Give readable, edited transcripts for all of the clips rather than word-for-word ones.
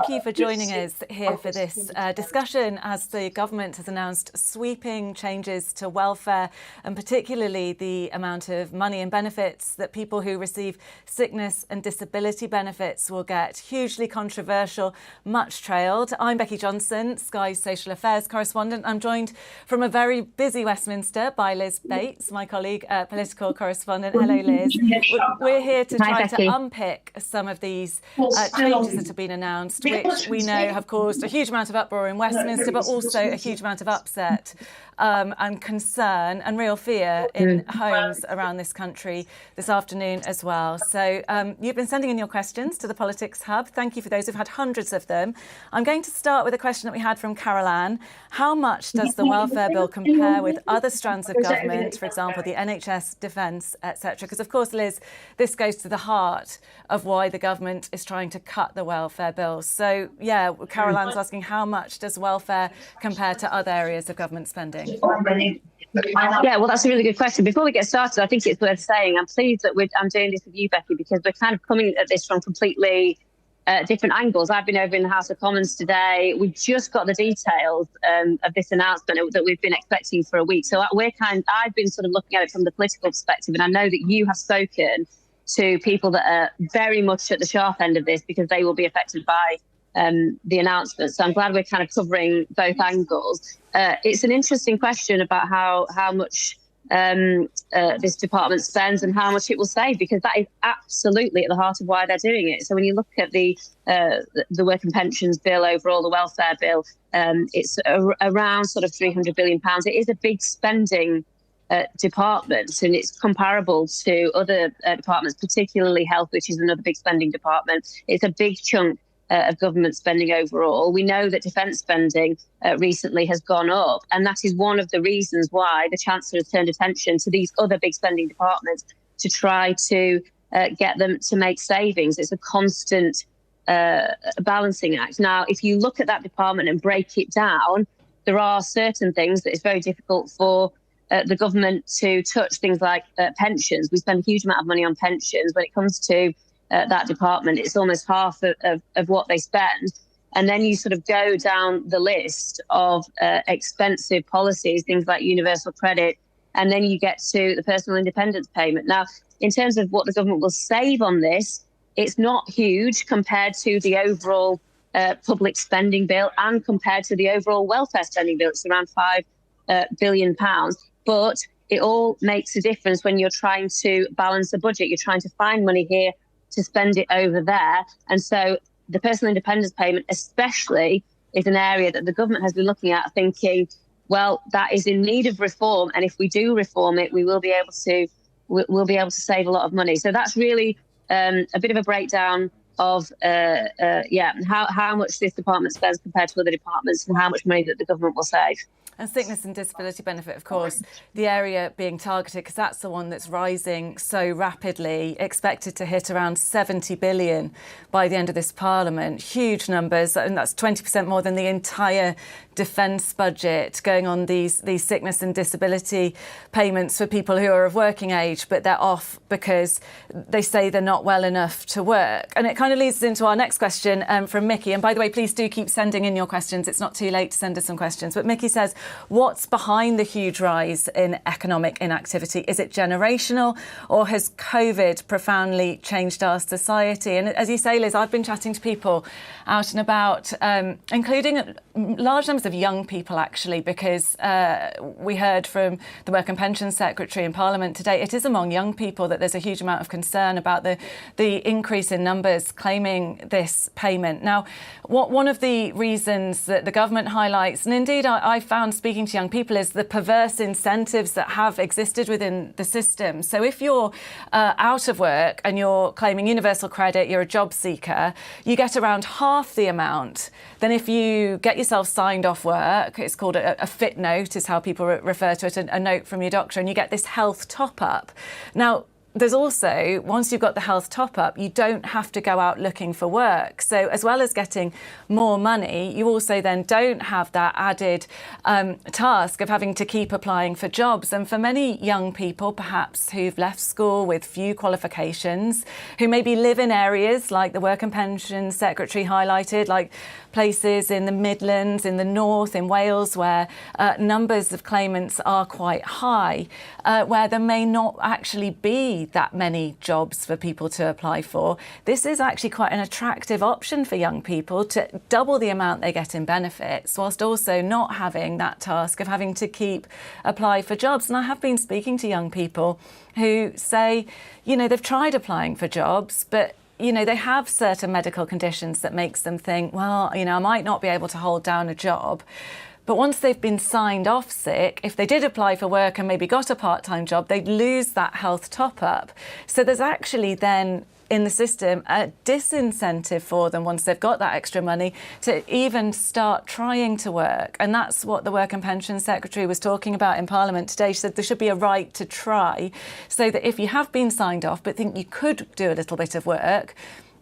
thank you for joining us here for this discussion as the government has announced sweeping changes to welfare, and particularly the amount of money and benefits that people who receive sickness and disability benefits will get. Hugely controversial, much trailed. I'm Becky Johnson, Sky's social affairs correspondent. I'm joined from a very busy Westminster by Liz Bates, my colleague, political correspondent. Hello, Liz. We're here to try to unpick some of these changes that have been announced, which we know have caused a huge amount of uproar in Westminster, but also a huge amount of upset and concern and real fear in homes around this country this afternoon as well. So you've been sending in your questions to the Politics Hub. Thank you for those. We've had hundreds of them. I'm going to start with a question that we had from Carol Ann. How much does the welfare bill compare with other strands of government, for example, the NHS, defence, etc.? Because, of course, Liz, this goes to the heart of why the government is trying to cut the welfare bills. So, yeah, Carol Ann's asking, how much does welfare compare to other areas of government spending? Yeah, well, that's a really good question. Before we get started, I think it's worth saying I'm pleased that I'm doing this with you, Becky, because we're kind of coming at this from completely different angles. I've been over in the House of Commons today. We've just got the details of this announcement that we've been expecting for a week. So I've been sort of looking at it from the political perspective, and I know that you have spoken to people that are very much at the sharp end of this because they will be affected by the announcement. So I'm glad we're kind of covering both angles. It's an interesting question about how much this department spends and how much it will save, because that is absolutely at the heart of why they're doing it. So when you look at the work and pensions bill overall, the welfare bill, it's around sort of £300 billion. It is a big spending department, and it's comparable to other departments, particularly health, which is another big spending department. It's a big chunk of government spending overall. We know that defence spending recently has gone up, and that is one of the reasons why the Chancellor has turned attention to these other big spending departments to try to get them to make savings. It's a constant balancing act. Now, if you look at that department and break it down, there are certain things that it's very difficult for the government to touch, things like pensions. We spend a huge amount of money on pensions. When it comes to that department, it's almost half of what they spend. And then you sort of go down the list of expensive policies, things like universal credit, and then you get to the personal independence payment. Now, in terms of what the government will save on this, it's not huge compared to the overall public spending bill and compared to the overall welfare spending bill. It's around £5 billion. But it all makes a difference when you're trying to balance a budget. You're trying to find money here to spend it over there. And so the personal independence payment especially is an area that the government has been looking at, thinking, well, that is in need of reform. And if we do reform it, we'll be able to save a lot of money. So that's really a bit of a breakdown of how much this department spends compared to other departments and how much money that the government will save. And sickness and disability benefit, of course, the area being targeted, because that's the one that's rising so rapidly, expected to hit around 70 billion by the end of this Parliament. Huge numbers, and that's 20% more than the entire defence budget going on these sickness and disability payments for people who are of working age, but they're off because they say they're not well enough to work. And it kind of leads us into our next question from Mickey. And by the way, please do keep sending in your questions. It's not too late to send us some questions. But Mickey says, what's behind the huge rise in economic inactivity? Is it generational, or has COVID profoundly changed our society? And as you say, Liz, I've been chatting to people out and about, including large numbers of young people, actually, because we heard from the Work and Pensions Secretary in Parliament today, it is among young people that there's a huge amount of concern about the increase in numbers claiming this payment. Now, one of the reasons that the government highlights, and indeed I found speaking to young people, is the perverse incentives that have existed within the system. So if you're out of work and you're claiming universal credit, you're a job seeker, you get around half the amount than if you get yourself signed off work. It's called a fit note, is how people refer to it, a note from your doctor, and you get this health top-up. Now, there's also, once you've got the health top up, you don't have to go out looking for work. So as well as getting more money, you also then don't have that added task of having to keep applying for jobs. And for many young people, perhaps who've left school with few qualifications, who maybe live in areas like the Work and Pension Secretary highlighted, like places in the Midlands, in the north, in Wales, where numbers of claimants are quite high, where there may not actually be that many jobs for people to apply for. This is actually quite an attractive option for young people to double the amount they get in benefits, whilst also not having that task of having to keep apply for jobs. And I have been speaking to young people who say, you know, they've tried applying for jobs, but you know, they have certain medical conditions that makes them think, well, you know, I might not be able to hold down a job. But once they've been signed off sick, if they did apply for work and maybe got a part-time job, they'd lose that health top-up. So there's actually then in the system a disincentive for them once they've got that extra money to even start trying to work. And that's what the Work and Pension Secretary was talking about in Parliament today. She said there should be a right to try, so that if you have been signed off but think you could do a little bit of work,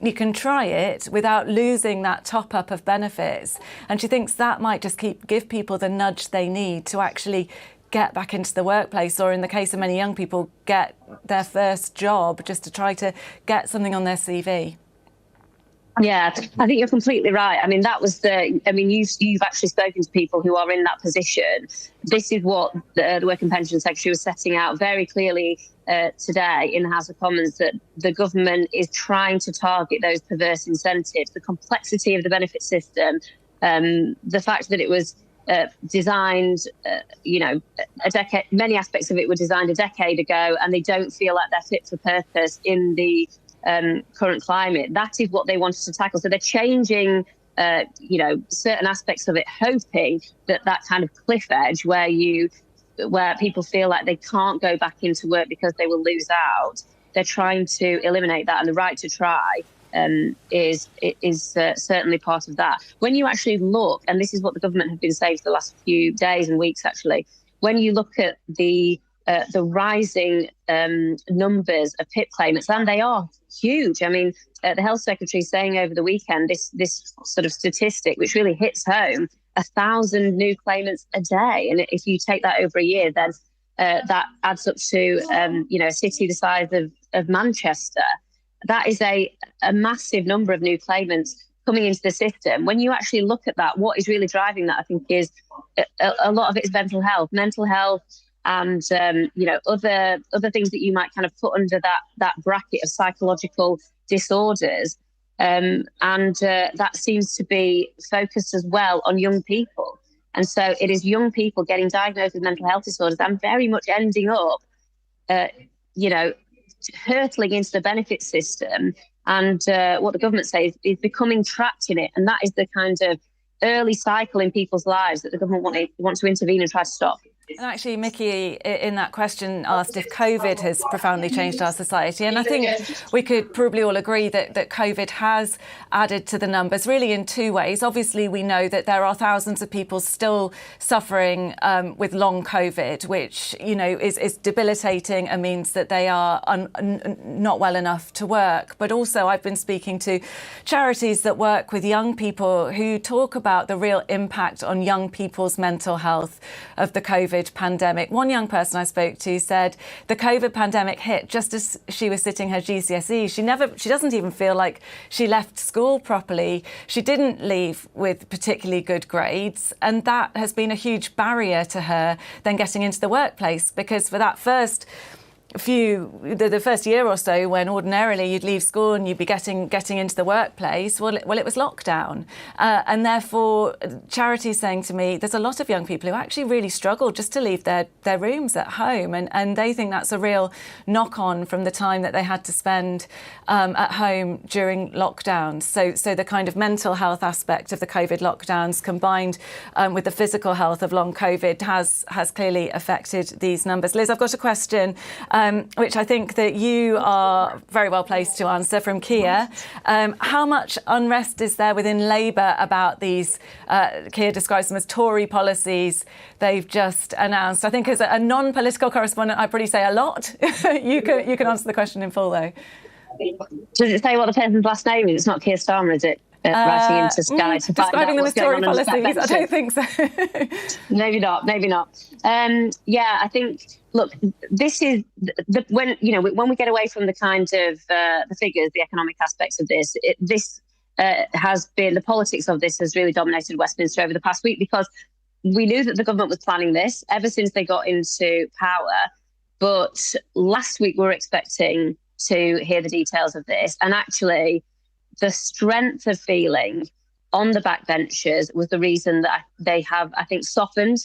you can try it without losing that top up of benefits. And she thinks that might just give people the nudge they need to actually get back into the workplace, or in the case of many young people, get their first job, just to try to get something on their CV. Yeah, I think you're completely right. I mean, you've actually spoken to people who are in that position. This is what the Work and Pension Secretary was setting out very clearly today in the House of Commons, that the government is trying to target those perverse incentives, the complexity of the benefit system, the fact that it was designed, many aspects of it were designed a decade ago, and they don't feel like they're fit for purpose in the current climate. That is what they wanted to tackle. So they're changing, certain aspects of it, hoping that kind of cliff edge where people feel like they can't go back into work because they will lose out. They're trying to eliminate that, and the right to try is certainly part of that. When you actually look, and this is what the government have been saying for the last few days and weeks, actually, when you look at the rising numbers of PIP claimants, and they are huge. I mean, the Health Secretary saying over the weekend this sort of statistic, which really hits home, 1,000 new claimants a day. And if you take that over a year, then that adds up to, a city the size of Manchester. That is a massive number of new claimants coming into the system. When you actually look at that, what is really driving that, I think, is a lot of it is mental health, and other things that you might kind of put under that bracket of psychological disorders, and that seems to be focused as well on young people. And so it is young people getting diagnosed with mental health disorders and very much ending up, hurtling into the benefit system. And what the government says is becoming trapped in it. And that is the kind of early cycle in people's lives that the government want to intervene and try to stop. And actually, Mickey, in that question, asked if COVID has profoundly changed our society. And I think we could probably all agree that COVID has added to the numbers, really in two ways. Obviously, we know that there are thousands of people still suffering with long COVID, which, is debilitating and means that they are not well enough to work. But also, I've been speaking to charities that work with young people who talk about the real impact on young people's mental health of the COVID pandemic. One young person I spoke to said the COVID pandemic hit just as she was sitting her GCSE. She doesn't even feel like she left school properly. She didn't leave with particularly good grades, and that has been a huge barrier to her then getting into the workplace, because for that first the first year or so, when ordinarily you'd leave school and you'd be getting into the workplace, well, it was lockdown. And therefore, charities saying to me, there's a lot of young people who actually really struggle just to leave their rooms at home. And they think that's a real knock-on from the time that they had to spend at home during lockdowns. So the kind of mental health aspect of the COVID lockdowns combined with the physical health of long COVID has clearly affected these numbers. Liz, I've got a question which I think that you are very well placed to answer from Keir. How much unrest is there within Labour about these, Keir describes them as Tory policies they've just announced? I think as a non-political correspondent, I'd probably say a lot. You can answer the question in full, though. Does it say what the person's last name is? It's not Keir Starmer, is it? Writing into Sky to describing them as Tory policies. I don't think so. Maybe not. I think. Look, this is when we get away from the kind of the figures, the economic aspects of this. Has been the politics of this has really dominated Westminster over the past week, because we knew that the government was planning this ever since they got into power. But last week we were expecting to hear the details of this, and actually the strength of feeling on the backbenchers was the reason that they have, I think, softened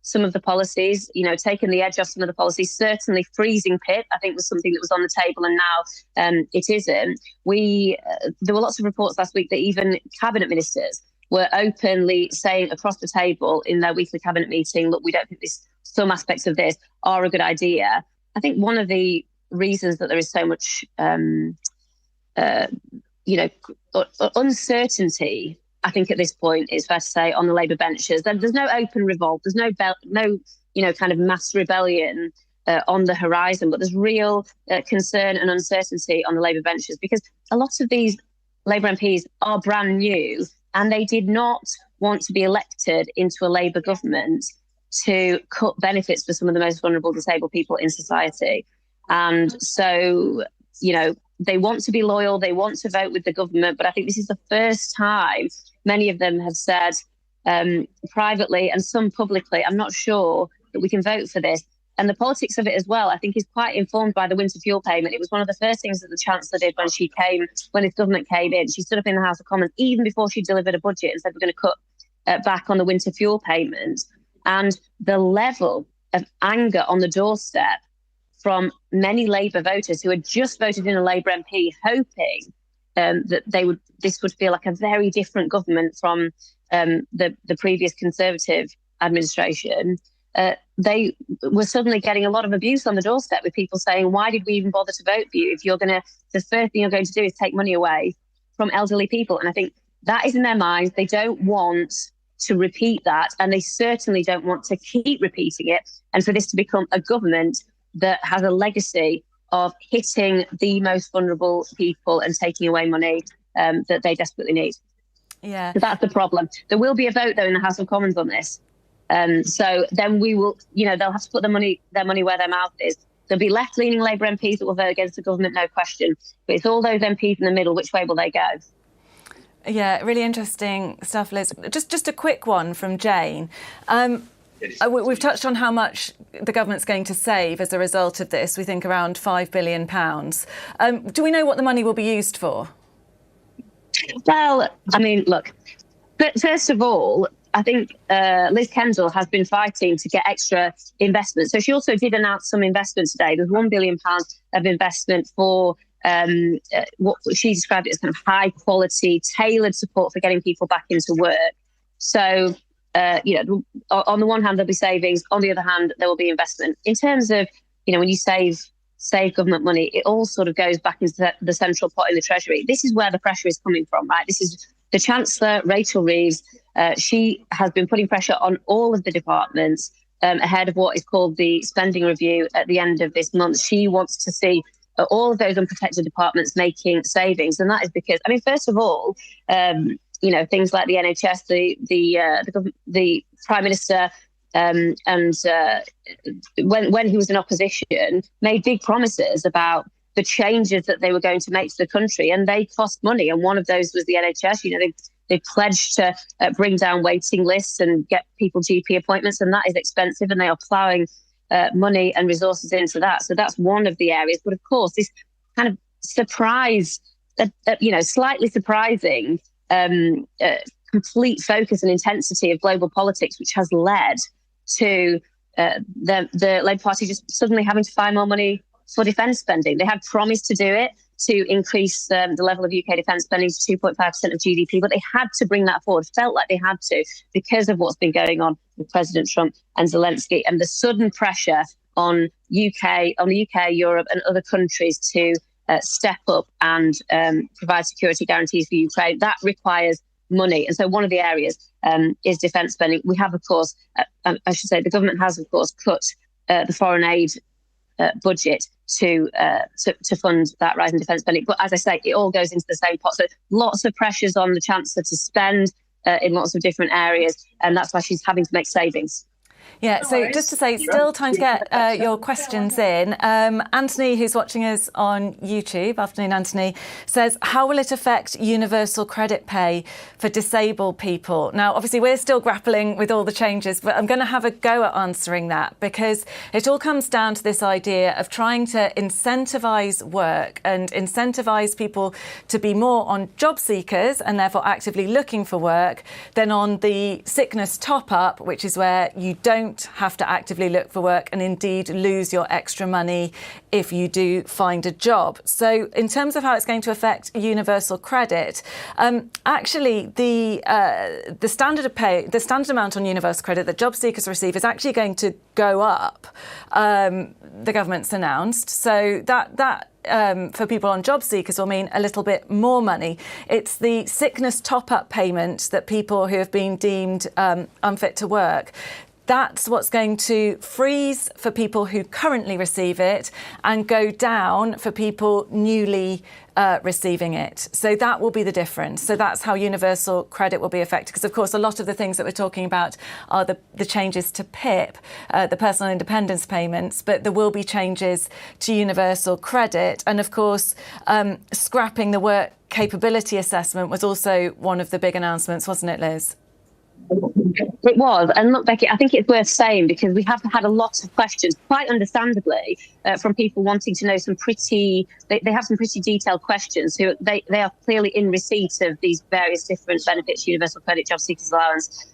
some of the policies, taken the edge off some of the policies. Certainly freezing pit, I think, was something that was on the table, and now it isn't. There were lots of reports last week that even cabinet ministers were openly saying across the table in their weekly cabinet meeting, look, we don't think some aspects of this are a good idea. I think one of the reasons that there is so much uncertainty, I think at this point, it's fair to say, on the Labour benches. There's no open revolt. There's no kind of mass rebellion on the horizon, but there's real concern and uncertainty on the Labour benches, because a lot of these Labour MPs are brand new, and they did not want to be elected into a Labour government to cut benefits for some of the most vulnerable disabled people in society. And so, they want to be loyal, they want to vote with the government, but I think this is the first time many of them have said privately and some publicly, I'm not sure that we can vote for this. And the politics of it as well, I think, is quite informed by the winter fuel payment. It was one of the first things that the Chancellor did when this government came in. She stood up in the House of Commons, even before she delivered a budget, and said, we're going to cut back on the winter fuel payment. And the level of anger on the doorstep from many Labour voters who had just voted in a Labour MP, hoping that this would feel like a very different government from the previous Conservative administration. They were suddenly getting a lot of abuse on the doorstep, with people saying, why did we even bother to vote for you if the first thing you're going to do is take money away from elderly people? And I think that is in their minds. They don't want to repeat that, and they certainly don't want to keep repeating it, and for this to become a government that has a legacy of hitting the most vulnerable people and taking away money that they desperately need. Yeah, so that's the problem. There will be a vote, though, in the House of Commons on this. So then we will, they'll have to put their money where their mouth is. There'll be left-leaning Labour MPs that will vote against the government, no question. But it's all those MPs in the middle. Which way will they go? Yeah, really interesting stuff, Liz. Just a quick one from Jane. We've touched on how much the government's going to save as a result of this. We think around £5 billion. Do we know what the money will be used for? Well, I mean, look, but first of all, I think Liz Kendall has been fighting to get extra investment. So she also did announce some investment today. There's £1 billion of investment for what she described as kind of high quality, tailored support for getting people back into work. So, on the one hand, there'll be savings. On the other hand, there will be investment. In terms of, when you save government money, it all sort of goes back into the central pot in the Treasury. This is where the pressure is coming from, right? This is the Chancellor, Rachel Reeves. She has been putting pressure on all of the departments ahead of what is called the spending review at the end of this month. She wants to see all of those unprotected departments making savings. And that is because, first of all, things like the NHS, the Prime Minister, and when he was in opposition, made big promises about the changes that they were going to make to the country, and they cost money. And one of those was the NHS. They pledged to bring down waiting lists and get people GP appointments, and that is expensive, and they are ploughing money and resources into that. So that's one of the areas. But of course, this kind of surprise, slightly surprising complete focus and intensity of global politics, which has led to the Labour Party just suddenly having to find more money for defence spending. They had promised to do it, to increase the level of UK defence spending to 2.5% of GDP, but they had to bring that forward, felt like they had to, because of what's been going on with President Trump and Zelensky, and the sudden pressure on the UK, Europe, and other countries to step up and provide security guarantees for Ukraine. That requires money. And so one of the areas is defence spending. We have, of course, I should say the government has, of course, cut the foreign aid budget to fund that rise in defence spending. But as I say, it all goes into the same pot. So lots of pressures on the Chancellor to spend in lots of different areas. And that's why she's having to make savings. Yeah, so just to say, still time to get your questions in. Anthony, who's watching us on YouTube, afternoon Anthony, says, how will it affect universal credit pay for disabled people? Now, obviously, we're still grappling with all the changes, but I'm going to have a go at answering that because it all comes down to this idea of trying to incentivise work and incentivise people to be more on job seekers and therefore actively looking for work than on the sickness top-up, which is where you don't have to actively look for work and indeed lose your extra money if you do find a job. So in terms of how it's going to affect universal credit, actually the standard of pay, the standard amount on universal credit that job seekers receive is actually going to go up. The government's announced. So that for people on job seekers will mean a little bit more money. It's the sickness top-up payment that people who have been deemed unfit to work, that's what's going to freeze for people who currently receive it and go down for people newly receiving it. So that will be the difference. So that's how universal credit will be affected. Because, of course, a lot of the things that we're talking about are the changes to PIP, the personal independence payments, but there will be changes to universal credit. And, of course, scrapping the work capability assessment was also one of the big announcements, wasn't it, Liz? It was. And look, Becky, I think it's worth saying because we have had a lot of questions, quite understandably, from people wanting to know they have some pretty detailed questions. Who they are clearly in receipt of these various different benefits, universal credit, job seekers allowance,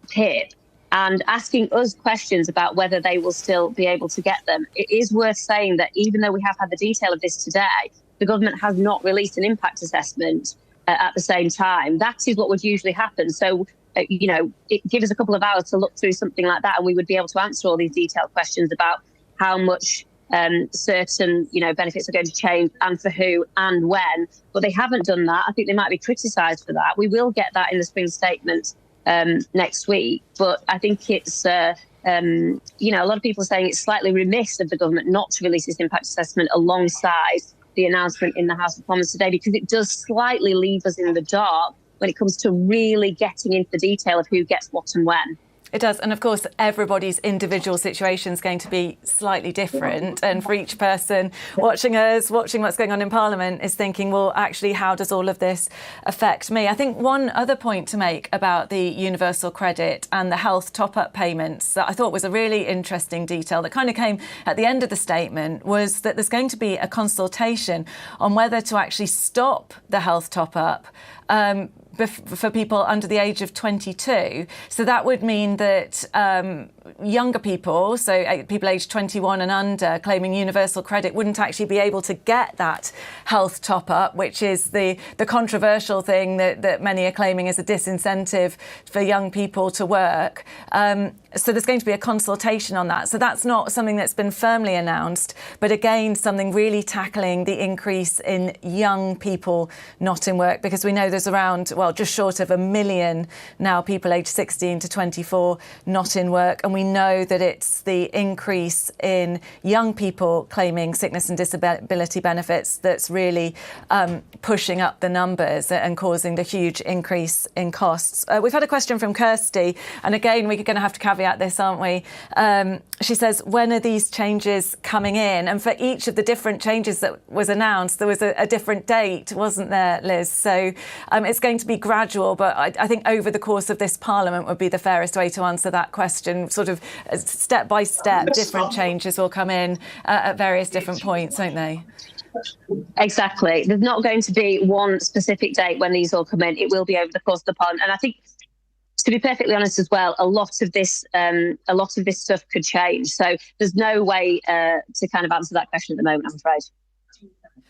PIP, and asking us questions about whether they will still be able to get them. It is worth saying that even though we have had the detail of this today, the government has not released an impact assessment at the same time. That is what would usually happen. So it give us a couple of hours to look through something like that, and we would be able to answer all these detailed questions about how much certain benefits are going to change and for who and when. But they haven't done that. I think they might be criticised for that. We will get that in the spring statement next week. But I think it's a lot of people are saying it's slightly remiss of the government not to release this impact assessment alongside the announcement in the House of Commons today, because it does slightly leave us in the dark when it comes to really getting into the detail of who gets what and when. It does. And of course, everybody's individual situation is going to be slightly different. And for each person watching what's going on in Parliament is thinking, well, actually, how does all of this affect me? I think one other point to make about the universal credit and the health top-up payments that I thought was a really interesting detail that kind of came at the end of the statement was that there's going to be a consultation on whether to actually stop the health top-up for people under the age of 22. So that would mean that younger people, so people aged 21 and under, claiming universal credit, wouldn't actually be able to get that health top-up, which is the controversial thing that many are claiming is a disincentive for young people to work. So there's going to be a consultation on that. So that's not something that's been firmly announced, but again, something really tackling the increase in young people not in work, because we know there's around, just short of 1 million now people aged 16 to 24 not in work. And we know that it's the increase in young people claiming sickness and disability benefits that's really pushing up the numbers and causing the huge increase in costs. We've had a question from Kirsty, and again, we're going to have to caveat this, aren't we? She says, when are these changes coming in? And for each of the different changes that was announced, there was a different date, wasn't there, Liz? So it's going to be gradual, but I think over the course of this Parliament would be the fairest way to answer that question. Sort of step by step, different changes will come in at various different points, won't they? Exactly. There's not going to be one specific date when these all come in. It will be over the course of the Parliament. And I think, to be perfectly honest as well, a lot of this stuff could change. So there's no way to kind of answer that question at the moment, I'm afraid.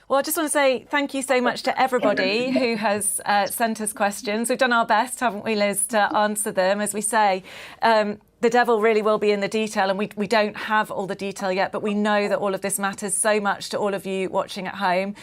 Well, I just want to say thank you so much to everybody who has sent us questions. We've done our best, haven't we, Liz, to answer them. As we say, the devil really will be in the detail, and we don't have all the detail yet, but we know that all of this matters so much to all of you watching at home.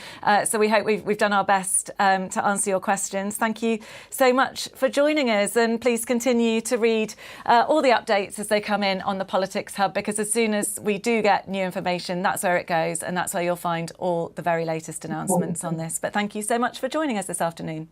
So we hope we've done our best to answer your questions. Thank you so much for joining us, and please continue to read all the updates as they come in on the Politics Hub, because as soon as we do get new information, that's where it goes, and that's where you'll find all the very latest announcements on this. But thank you so much for joining us this afternoon.